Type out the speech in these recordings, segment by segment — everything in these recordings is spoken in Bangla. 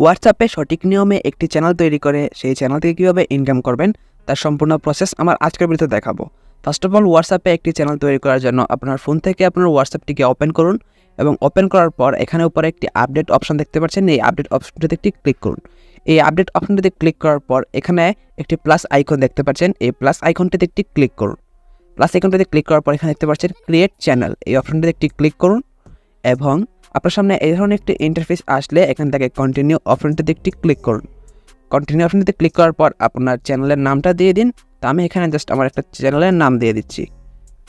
হোয়াটসঅ্যাপে সঠিক নিয়মে একটি চ্যানেল তৈরি করে সেই চ্যানেল থেকে কীভাবে ইনকাম করবেন তার সম্পূর্ণ প্রসেস আমার আজকের ভিডিওতে দেখাবো। ফার্স্ট অফ অল, হোয়াটসঅ্যাপে একটি চ্যানেল তৈরি করার জন্য আপনার ফোন থেকে আপনার হোয়াটসঅ্যাপটিকে ওপেন করুন এবং ওপেন করার পর এখানে উপরে একটি আপডেট অপশন দেখতে পাচ্ছেন। এই আপডেট অপশনটিতে একটি ক্লিক করুন। এই আপডেট অপশনটিতে ক্লিক করার পর এখানে একটি প্লাস আইকন দেখতে পাচ্ছেন। এই প্লাস আইকনটিতে একটি ক্লিক করুন। প্লাস আইকনটিতে ক্লিক করার পর এখানে দেখতে পাচ্ছেন ক্রিয়েট চ্যানেল, এই অপশনটিতে একটি ক্লিক করুন এবং আপনার সামনে এই ধরনের একটি ইন্টারফেস আসলে এখান থেকে কন্টিনিউ অপশনটিতে একটি ক্লিক করুন। কন্টিনিউ অপশনটিতে ক্লিক করার পর আপনার চ্যানেলের নামটা দিয়ে দিন। তো আমি এখানে জাস্ট আমার একটা চ্যানেলের নাম দিয়ে দিচ্ছি।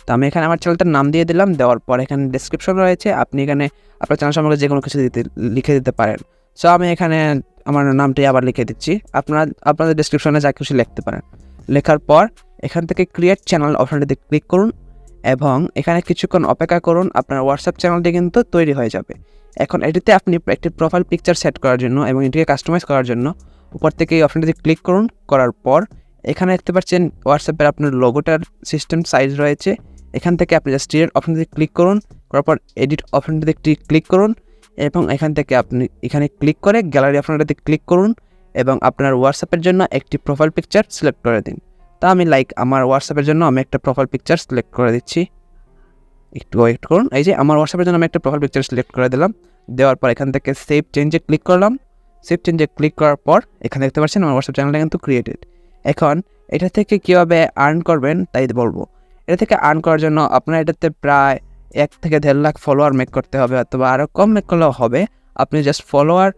তো আমি এখানে আমার চ্যানেলটার নাম দিয়ে দিলাম। দেওয়ার পর এখানে ডেসক্রিপশন রয়েছে, আপনি এখানে আপনার চ্যানেল সম্পর্কে যে কোনো কিছু লিখে দিতে পারেন। সো আমি এখানে আমার নামটি আবার লিখে দিচ্ছি। আপনাদের ডেসক্রিপশনে যা কিছু লিখতে পারেন। লেখার পর এখান থেকে ক্রিয়েট চ্যানেল অপশনটিতে ক্লিক করুন এবং এখানে কিছুক্ষণ অপেক্ষা করুন। আপনার হোয়াটসঅ্যাপ চ্যানেলটি কিন্তু তৈরি হয়ে যাবে। এখন এটিতে আপনি একটি প্রোফাইল পিকচার সেট করার জন্য এবং এটিকে কাস্টমাইজ করার জন্য উপর থেকে এই অপশনটিতে ক্লিক করুন। করার পর এখানে দেখতে পাচ্ছেন হোয়াটসঅ্যাপের আপনার লোগোটার সিস্টেম সাইজ রয়েছে। এখান থেকে আপনি জাস্ট ডিলিট অপশনটিতে ক্লিক করুন। করার পর এডিট অপশনটিতে একটি ক্লিক করুন এবং এখান থেকে আপনি এখানে ক্লিক করে গ্যালারি অপশনটিতে ক্লিক করুন এবং আপনার হোয়াটসঅ্যাপের জন্য একটি প্রোফাইল পিকচার সিলেক্ট করে দিন। তা আমি আমার হোয়াটসঅ্যাপের জন্য আমি একটা প্রোফাইল পিকচার সিলেক্ট করে দিচ্ছি। একটু ওয়েট করুন। এই যে আমার হোয়াটসঅ্যাপের জন্য আমি একটা প্রোফাইল পিকচার সিলেক্ট করে দিলাম। দেওয়ার পর এখান থেকে সেভ চেঞ্জে ক্লিক করলাম। সেভ চেঞ্জে ক্লিক করার পর এখানে দেখতে পাচ্ছেন আমার হোয়াটসঅ্যাপ চ্যানেলটা কিন্তু ক্রিয়েটেড। এখন এটা থেকে কীভাবে আর্ন করবেন তাই বলবো। এটা থেকে আর্ন করার জন্য আপনার এটাতে প্রায় 1 থেকে 1.5 লাখ ফলোয়ার মেক করতে হবে, অথবা আরও কম মেক করলেও হবে। আপনি জাস্ট ফলোয়ার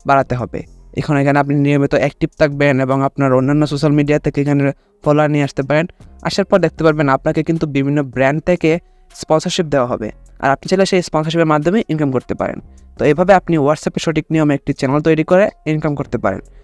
বাড়াতে হবে। এখানে আপনি নিয়মিত অ্যাক্টিভ থাকবেন এবং আপনার অন্যান্য সোশ্যাল মিডিয়া থেকে এখানে ফলোয়ার নিয়ে আসতে পারেন। আসার পর দেখতে পারবেন আপনাকে কিন্তু বিভিন্ন ব্র্যান্ড থেকে স্পন্সরশিপ দেওয়া হবে, আর আপনি চাইলে সেই স্পন্সরশিপের মাধ্যমে ইনকাম করতে পারেন। তো এভাবে আপনি হোয়াটসঅ্যাপে সঠিক নিয়মে একটি চ্যানেল তৈরি করে ইনকাম করতে পারেন।